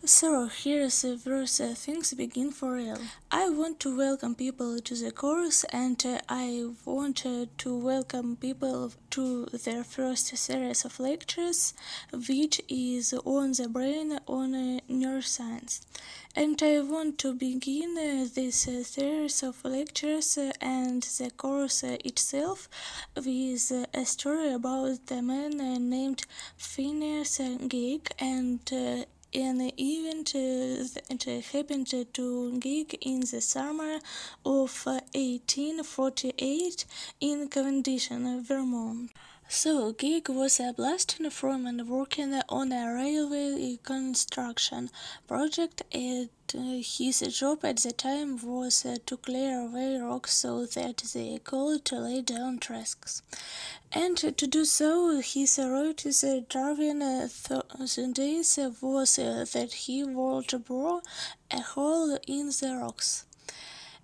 So here's where things begin for real. I want to welcome people to the course, and I want to welcome people to their first series of lectures, which is on the brain on neuroscience. And I want to begin this series of lectures and the course itself with a story about the man named Phineas Gage and an event that happened to Gage in the summer of 1848 in Cavendish, Vermont. So, Gage was a blasting foreman working on a railway construction project, and his job at the time was to clear away rocks so that they could lay down tracks. And to do so, his route during days was that he would bore a hole in the rocks.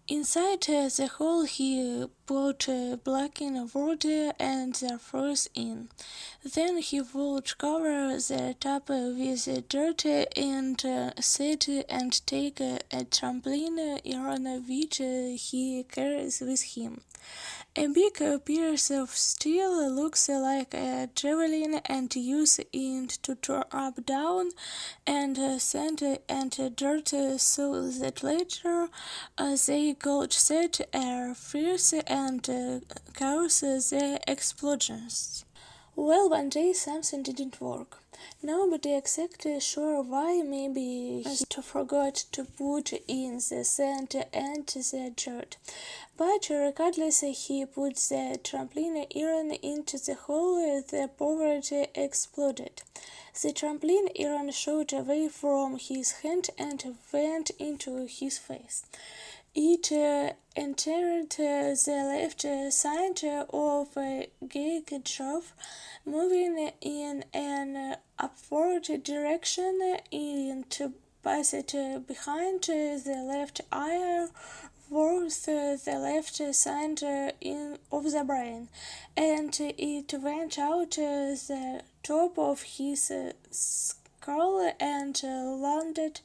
Inside the hole he put blacking water and the froze in. Then he would cover the top with dirt and sit and take a trampoline around which he carries with him. A big piece of steel looks like a javelin and used it to drop down and sand and dirt so that later they could set air fires and cause the explosions. Well, one day something didn't work. Nobody exactly sure why. Maybe he forgot to put in the sand and the dirt. But regardless, he put the trampoline iron into the hole. The part exploded. The trampoline iron shot away from his hand and went into his face. It entered the left side of Gage jaw, moving in an upward direction and passed behind the left eye towards the left side of the brain, and it went out the top of his skull and landed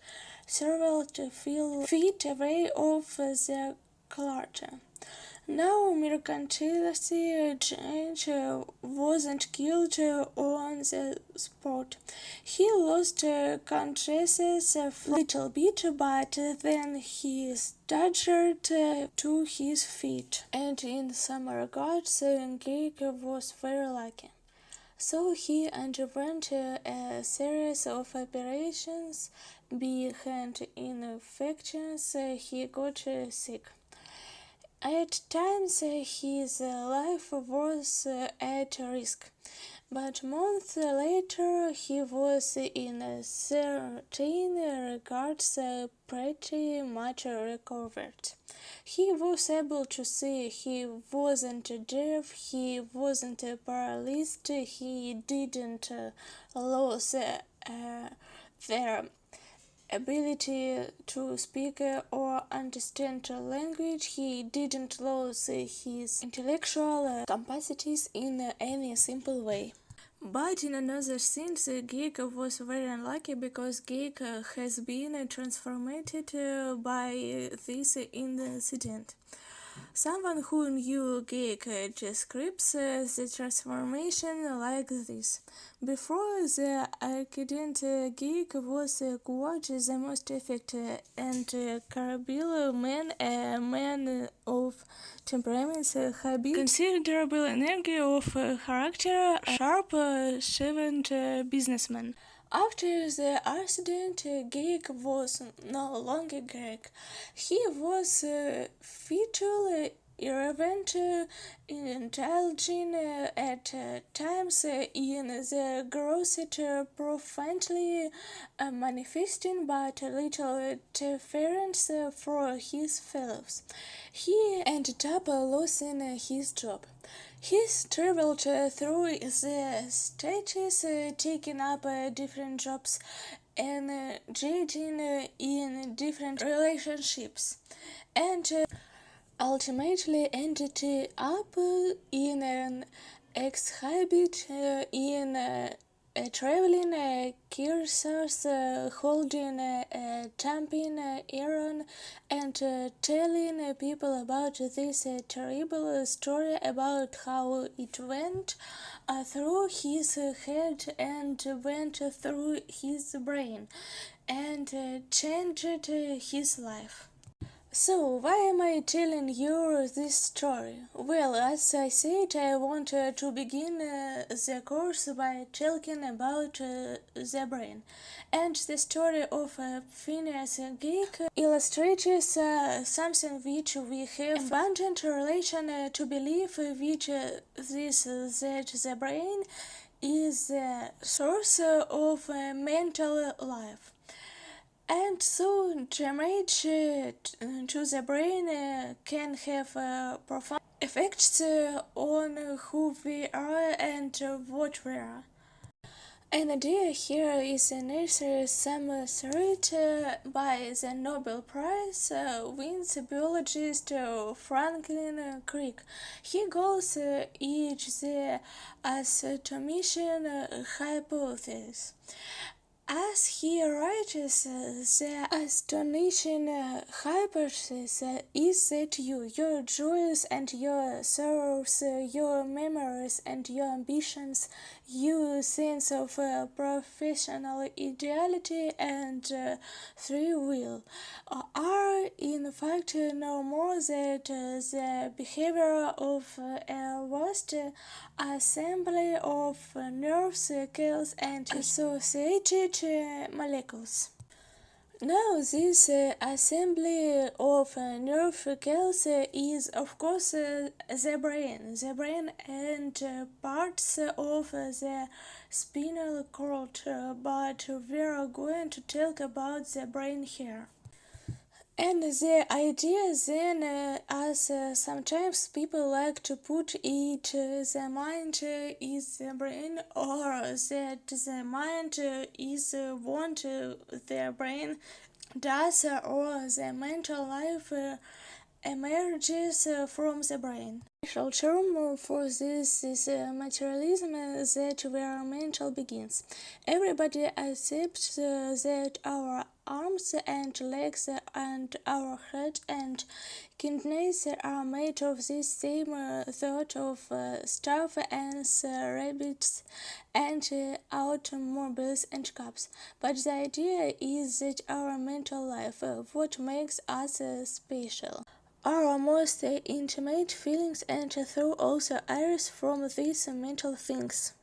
several feet away off the clutter. Now, miraculously, Change wasn't killed on the spot. He lost consciousness a little bit, but then he staggered to his feet, and in some regards, Gage was very lucky. So he underwent a series of operations. Behind infections, he got sick. At times his life was at risk, but months later he was in certain regards pretty much recovered. He was able to see, he wasn't deaf, he wasn't paralyzed, he didn't lose their ability to speak or understand language. He didn't lose his intellectual capacities in any simple way. But in another sense, Gage was very unlucky because Gage has been transformed by this incident. Someone who knew Gage describes the transformation like this. Before the accident, Gage was quite the most effective and capable man, a man of temperament, habit, considerable energy of character, a sharp, shrewd businessman. After the accident, Gage was no longer Gage. He was fetal, irreverent, indulging at times in the grossest profoundly manifesting but little deference for his fellows. He ended up losing his job. He traveled through the states, taking up different jobs, engaging in different relationships, and ultimately ended up in an exhibit in traveling cursors, holding a tamping iron, and telling people about this terrible story about how it went through his head and went through his brain and changed his life. So, why am I telling you this story? Well, as I said, I want to begin the course by talking about the brain. And the story of Phineas Geek illustrates something which we have abundant relation to believe, which this that the brain is the source of mental life. And so damage to the brain can have profound effects on who we are and what we are. An idea here is necessary some threat by the Nobel Prize wins biologist Franklin Crick. He calls it the astonishing hypothesis. As he writes, the astonishing hypothesis is that you, your joys and your sorrows, your memories and your ambitions, your sense of professional ideality and free will are in fact no more than the behavior of a vast assembly of nerve cells and associated molecules. Now, this assembly of nerve cells is, of course, the brain and parts of the spinal cord, but we are going to talk about the brain here. And the idea then, as sometimes people like to put it, the mind is the brain, or that the mind is what the brain does, or the mental life emerges from the brain. The special term for this is materialism, that where mental begins. Everybody accepts that our arms and legs and our head and kidneys are made of this same sort of stuff as rabbits and automobiles and cars. But the idea is that our mental life, what makes us special, our most intimate feelings, and through also arise from these mental things.